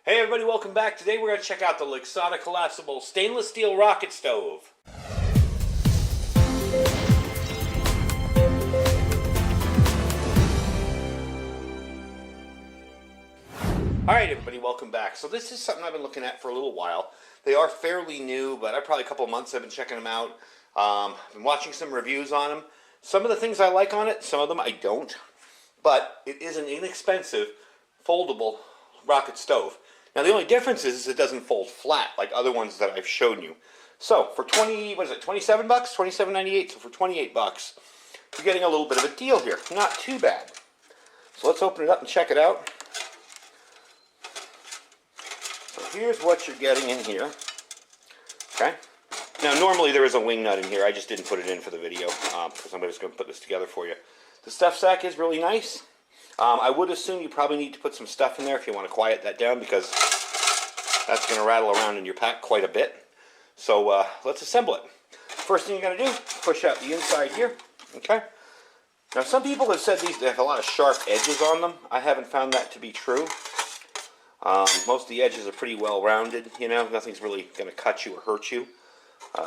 Hey everybody, welcome back. Today we're going to check out the Lixada Collapsible Stainless Steel Rocket Stove. Alright everybody, welcome back. So this is something I've been looking at for a little while. They are fairly new, but probably a couple of months I've been checking them out. I've been watching some reviews on them. Some of the things I like on it, some of them I don't. But it is an inexpensive, foldable rocket stove. Now the only difference is it doesn't fold flat like other ones that I've shown you. So for 27 bucks, $27.98. So for 28 bucks, you're getting a little bit of a deal here. Not too bad. So let's open it up and check it out. So here's what you're getting in here. Okay. Now normally there is a wing nut in here. I just didn't put it in for the video because I'm just going to put this together for you. The stuff sack is really nice. I would assume you probably need to put some stuff in there if you want to quiet that down, because that's going to rattle around in your pack quite a bit. So let's assemble it. First thing you're going to do, push out the inside here. Okay. Now some people have said they have a lot of sharp edges on them. I haven't found that to be true. Most of the edges are pretty well rounded. You know, nothing's really going to cut you or hurt you.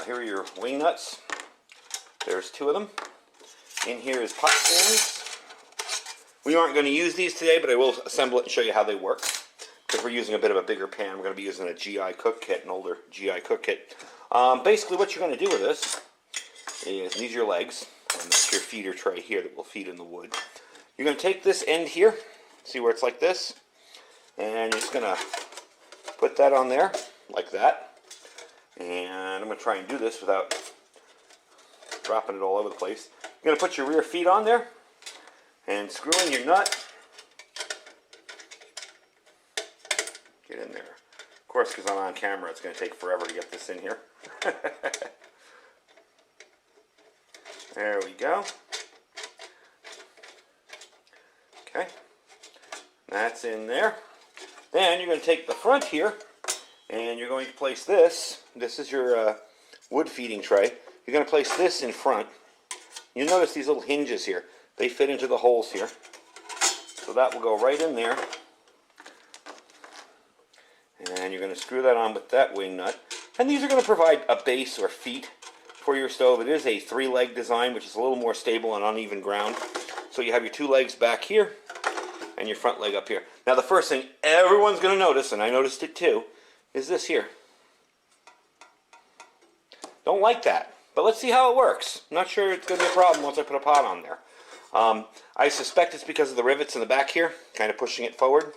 Here are your wing nuts. There's two of them. In here is pot stands. We aren't going to use these today, but I will assemble it and show you how they work. Because we're using a bit of a bigger pan. We're going to be using a GI cook kit, an older GI cook kit. Basically what you're going to do with this is, these are your legs, and that's your feeder tray here that will feed in the wood. You're going to take this end here, see where it's like this, and you're just going to put that on there, like that. And I'm going to try and do this without dropping it all over the place. You're going to put your rear feet on there, and screw in your nut. Get in there. Of course, because I'm on camera, it's going to take forever to get this in here. There we go. Okay. That's in there. Then you're going to take the front here, and you're going to place this. This is your wood feeding tray. You're going to place this in front. You'll notice these little hinges here. They fit into the holes here. So that will go right in there. And you're going to screw that on with that wing nut. And these are going to provide a base or feet for your stove. It is a three-leg design, which is a little more stable on uneven ground. So you have your two legs back here and your front leg up here. Now the first thing everyone's going to notice, and I noticed it too, is this here. Don't like that. But let's see how it works. I'm not sure it's going to be a problem once I put a pot on there. I suspect it's because of the rivets in the back here, kind of pushing it forward.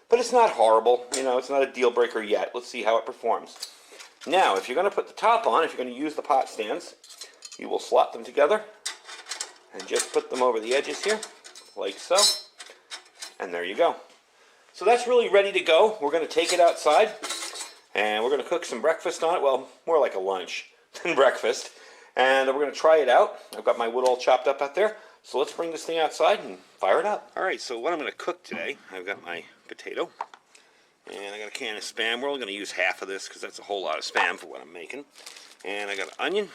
But it's not horrible. You know, it's not a deal breaker yet. Let's see how it performs. Now, if you're going to put the top on, if you're going to use the pot stands, you will slot them together and just put them over the edges here, like so. And there you go. So that's really ready to go. We're going to take it outside, and we're going to cook some breakfast on it. Well, more like a lunch than breakfast. And we're going to try it out. I've got my wood all chopped up out there. So let's bring this thing outside and fire it up. Alright, so what I'm going to cook today, I've got my potato, and I got a can of Spam. We're only going to use half of this because that's a whole lot of Spam for what I'm making. And I got an onion,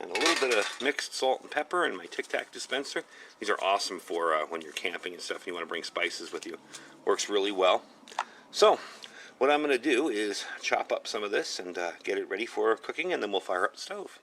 and a little bit of mixed salt and pepper in my Tic Tac dispenser. These are awesome for when you're camping and stuff and you want to bring spices with you. Works really well. So, what I'm going to do is chop up some of this and get it ready for cooking, and then we'll fire up the stove.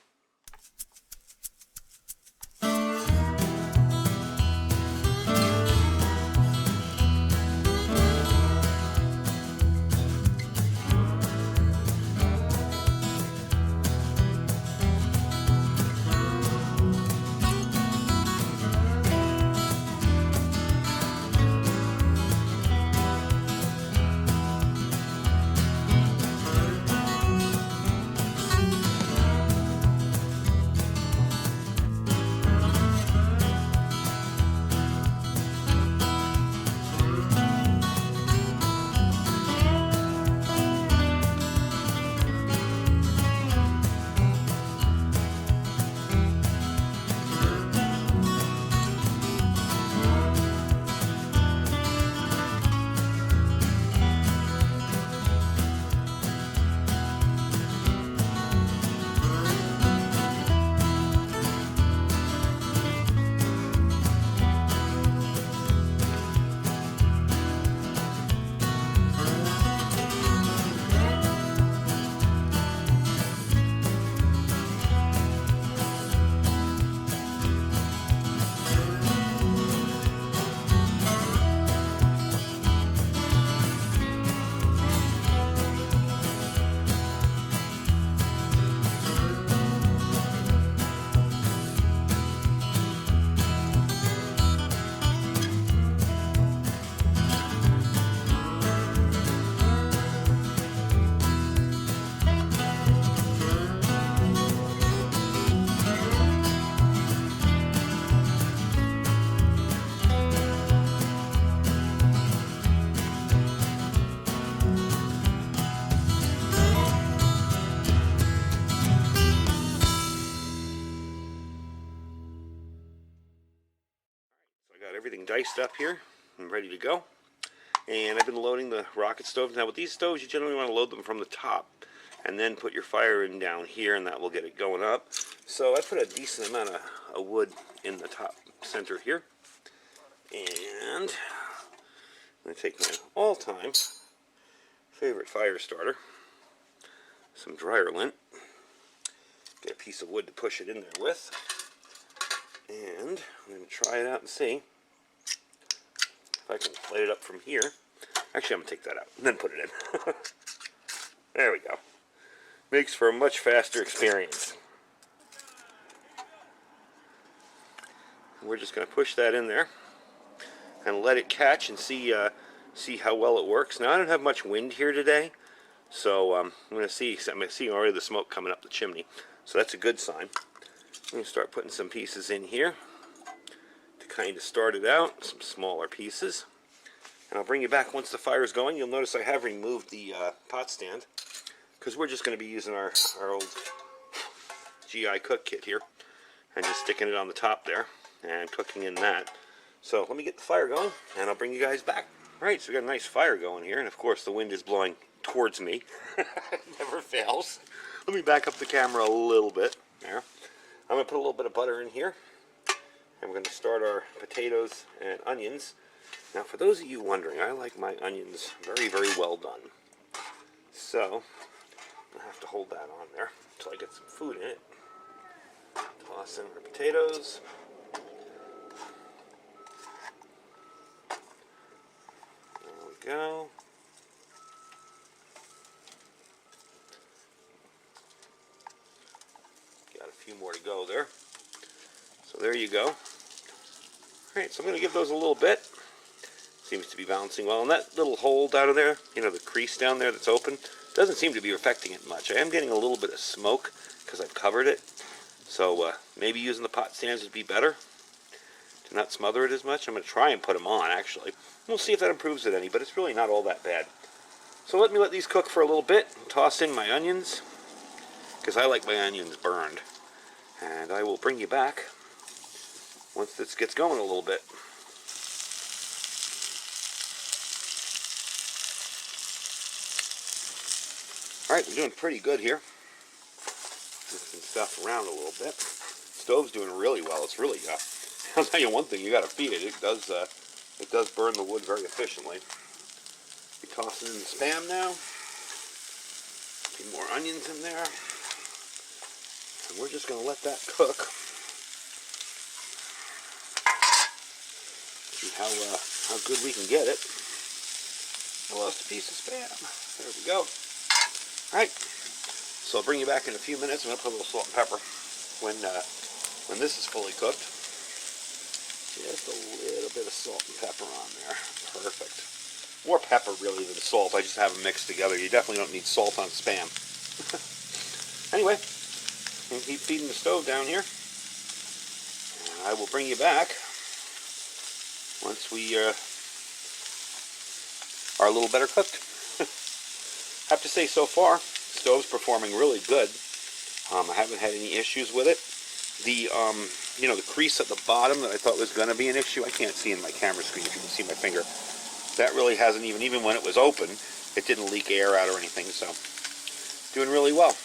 iced up here and ready to go. And I've been loading the rocket stoves. Now with these stoves, you generally want to load them from the top and then put your fire in down here, and that will get it going up. So I put a decent amount of wood in the top center here. And I'm going to take my all-time favorite fire starter, some dryer lint, get a piece of wood to push it in there with, and I'm going to try it out and see if I can light it up from here. Actually, I'm going to take that out and then put it in. There we go. Makes for a much faster experience. We're just going to push that in there and let it catch and see how well it works. Now, I don't have much wind here today, so I'm going to see. I'm seeing already the smoke coming up the chimney, so that's a good sign. I'm going to start putting some pieces in here to kind of start it out, some smaller pieces. And I'll bring you back once the fire is going. You'll notice I have removed the pot stand because we're just going to be using our old GI cook kit here and just sticking it on the top there and cooking in that. So let me get the fire going and I'll bring you guys back. Alright, so we got a nice fire going here, and of course the wind is blowing towards me. It never fails. Let me back up the camera a little bit. There. I'm going to put a little bit of butter in here, and we're going to start our potatoes and onions. Now, for those of you wondering, I like my onions very, very well done. So, I have to hold that on there until I get some food in it. Toss in our potatoes. There we go. Got a few more to go there. So there you go. Alright, so I'm going to give those a little bit. Seems to be balancing well. And that little hole down there, you know, the crease down there that's open, doesn't seem to be affecting it much. I am getting a little bit of smoke because I've covered it. So maybe using the pot stands would be better to not smother it as much. I'm going to try and put them on, actually. We'll see if that improves it any, but it's really not all that bad. So let me let these cook for a little bit. Toss in my onions, because I like my onions burned. And I will bring you back once this gets going a little bit. Alright, we're doing pretty good here. Moving stuff around a little bit. Stove's doing really well. It's really, I'll tell you one thing, you got to feed it. It does burn the wood very efficiently. Be tossing in the Spam now. A few more onions in there. And we're just going to let that cook. See how good we can get it. I lost a piece of Spam. There we go. Alright, so I'll bring you back in a few minutes. I'm going to put a little salt and pepper when this is fully cooked. Just a little bit of salt and pepper on there. Perfect. More pepper really than salt. I just have them mixed together. You definitely don't need salt on Spam. Anyway, I'm going to keep feeding the stove down here. And I will bring you back once we are a little better cooked. I have to say, so far, the stove's performing really good. I haven't had any issues with it. The, the crease at the bottom that I thought was going to be an issue, I can't see in my camera screen if you can see my finger. That really hasn't even when it was open, it didn't leak air out or anything, so doing really well.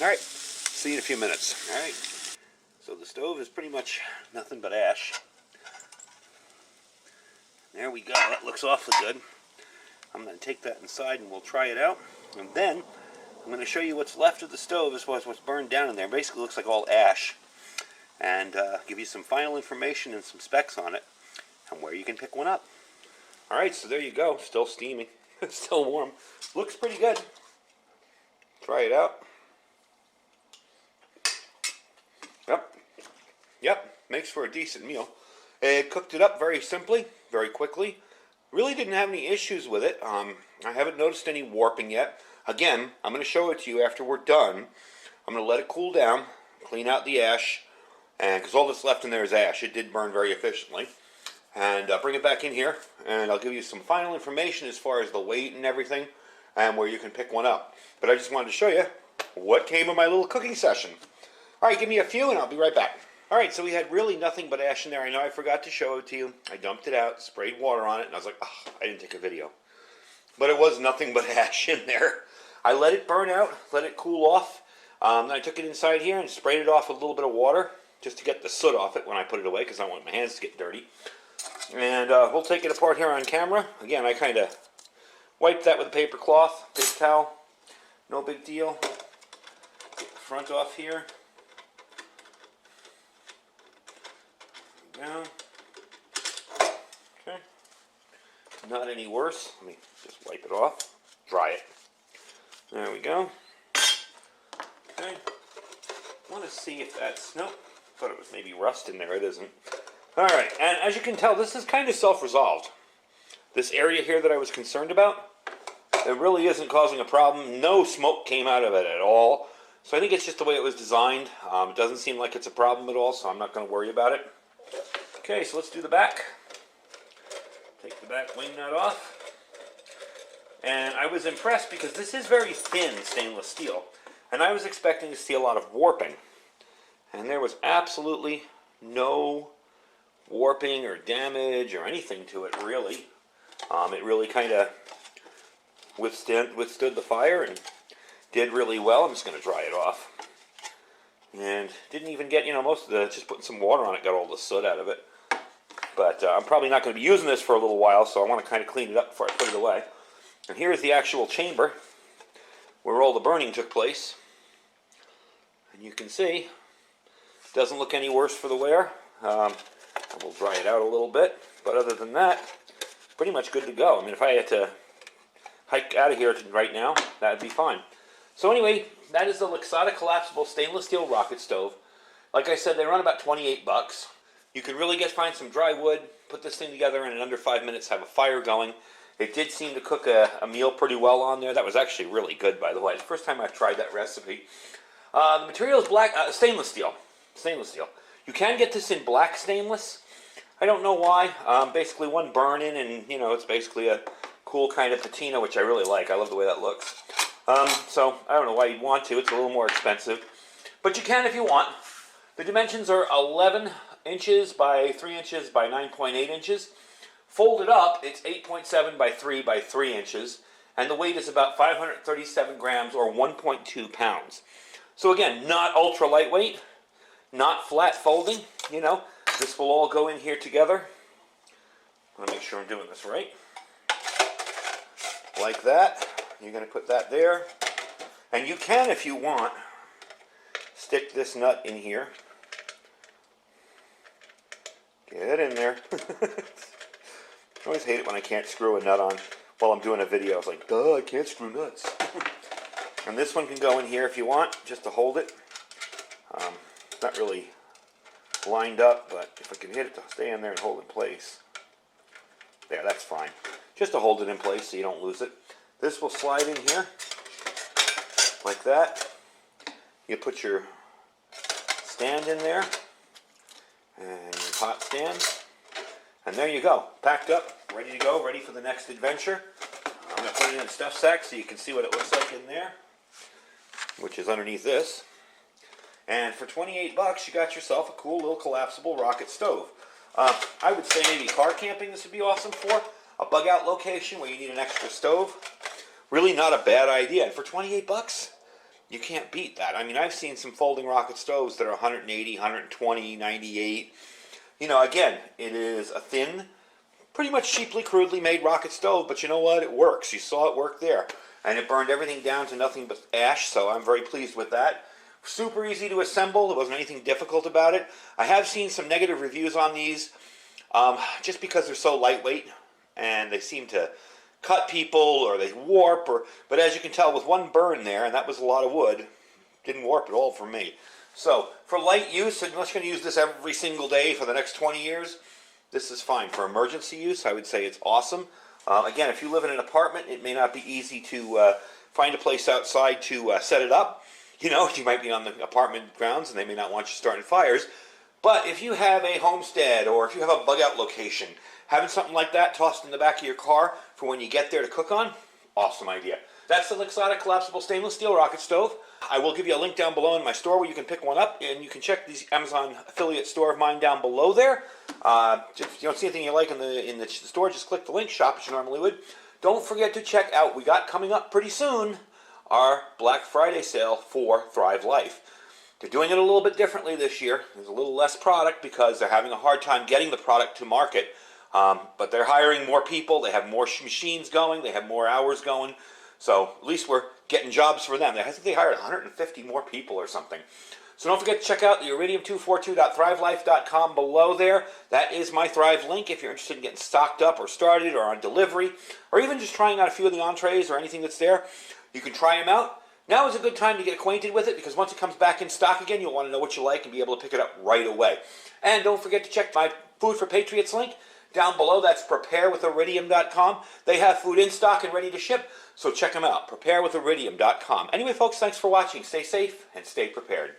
Alright, see you in a few minutes. Alright, so the stove is pretty much nothing but ash. There we go, that looks awfully good. I'm going to take that inside and we'll try it out. And then I'm going to show you what's left of the stove as well as what's burned down in there. Basically looks like all ash. And give you some final information and some specs on it and where you can pick one up. Alright, so there you go. Still steaming. Still warm. Looks pretty good. Try it out. Yep. Makes for a decent meal. It cooked it up very simply, very quickly. Really didn't have any issues with it. I haven't noticed any warping yet. Again, I'm going to show it to you after we're done. I'm going to let it cool down, clean out the ash, and because all that's left in there is ash. It did burn very efficiently. And bring it back in here, and I'll give you some final information as far as the weight and everything, and where you can pick one up. But I just wanted to show you what came of my little cooking session. All right, give me a few, and I'll be right back. Alright, so we had really nothing but ash in there. I know I forgot to show it to you. I dumped it out, sprayed water on it, and I was like, oh, I didn't take a video. But it was nothing but ash in there. I let it burn out, let it cool off. Then I took it inside here and sprayed it off with a little bit of water just to get the soot off it when I put it away because I don't want my hands to get dirty. And we'll take it apart here on camera. Again, I kind of wiped that with a paper cloth, paper towel. No big deal. Get the front off here. Down. Okay. Not any worse. Let me just wipe it off. Dry it. There we go. Okay. I want to see if that's... Nope. Thought it was maybe rust in there. It isn't. Alright. And as you can tell, this is kind of self-resolved. This area here that I was concerned about, it really isn't causing a problem. No smoke came out of it at all. So I think it's just the way it was designed. It doesn't seem like it's a problem at all, so I'm not going to worry about it. Okay, so let's do the back. Take the back wing nut off. And I was impressed because this is very thin stainless steel. And I was expecting to see a lot of warping. And there was absolutely no warping or damage or anything to it, really. It really kind of withstood the fire and did really well. I'm just going to dry it off. And didn't even get, most of the, just putting some water on it got all the soot out of it. But I'm probably not going to be using this for a little while, so I want to kind of clean it up before I put it away. And here's the actual chamber where all the burning took place. And you can see, it doesn't look any worse for the wear. We'll dry it out a little bit, but other than that, pretty much good to go. I mean, if I had to hike out of here right now, that'd be fine. So anyway, that is the Lixada collapsible stainless steel rocket stove. Like I said, they run about 28 bucks. You can really find some dry wood, put this thing together, and in under 5 minutes have a fire going. It did seem to cook a meal pretty well on there. That was actually really good, by the way. It's the first time I've tried that recipe. The material is black, stainless steel. Stainless steel. You can get this in black stainless. I don't know why. Basically one burn-in, and it's basically a cool kind of patina, which I really like. I love the way that looks. So I don't know why you'd want to. It's a little more expensive. But you can if you want. The dimensions are 11 inches by 3 inches by 9.8 inches. Folded up, it's 8.7 by 3 by 3 inches. And the weight is about 537 grams or 1.2 pounds. So again, not ultra lightweight, not flat folding. This will all go in here together. I want to make sure I'm doing this right. Like that. You're going to put that there. And you can, if you want, stick this nut in here. Get it in there. I always hate it when I can't screw a nut on while I'm doing a video. It's like, duh, I can't screw nuts. And this one can go in here if you want, just to hold it. It's not really lined up, but if I can hit it to stay in there and hold it in place. There, that's fine. Just to hold it in place so you don't lose it. This will slide in here, like that. You put your stand in there, and your pot stand, and there you go. Packed up, ready to go, ready for the next adventure. I'm going to put it in a stuff sack so you can see what it looks like in there, which is underneath this. And for 28 bucks, you got yourself a cool little collapsible rocket stove. I would say maybe car camping this would be awesome for. A bug out location where you need an extra stove. Really not a bad idea. And for 28 bucks, you can't beat that. I mean, I've seen some folding rocket stoves that are 180, 120, 98. Again, it is a thin, pretty much cheaply, crudely made rocket stove, but you know what? It works. You saw it work there. And it burned everything down to nothing but ash, so I'm very pleased with that. Super easy to assemble. There wasn't anything difficult about it. I have seen some negative reviews on these just because they're so lightweight and they seem to cut people or they warp. But as you can tell, with one burn there, and that was a lot of wood, didn't warp at all for me. So for light use, unless you're going to use this every single day for the next 20 years, this is fine. For emergency use, I would say it's awesome. Again, if you live in an apartment, it may not be easy to find a place outside to set it up. You might be on the apartment grounds and they may not want you starting fires. But if you have a homestead or if you have a bug out location, having something like that tossed in the back of your car for when you get there to cook on, awesome idea. That's the Lixada collapsible stainless steel rocket stove. I will give you a link down below in my store where you can pick one up, and you can check the Amazon affiliate store of mine down below there. If you don't see anything you like in the store, just click the link, shop as you normally would. Don't forget to check out, we got coming up pretty soon, our Black Friday sale for Thrive Life. They're doing it a little bit differently this year. There's a little less product because they're having a hard time getting the product to market. But they're hiring more people, they have more machines going, they have more hours going. So at least we're getting jobs for them. I think they hired 150 more people or something. So don't forget to check out the iridium242.thrivelife.com below there. That is my Thrive link if you're interested in getting stocked up or started or on delivery, or even just trying out a few of the entrees or anything that's there. You can try them out. Now is a good time to get acquainted with it because once it comes back in stock again, you'll want to know what you like and be able to pick it up right away. And don't forget to check my Food for Patriots link down below. That's preparewithiridium.com. They have food in stock and ready to ship, so check them out, preparewithiridium.com. Anyway, folks, thanks for watching. Stay safe and stay prepared.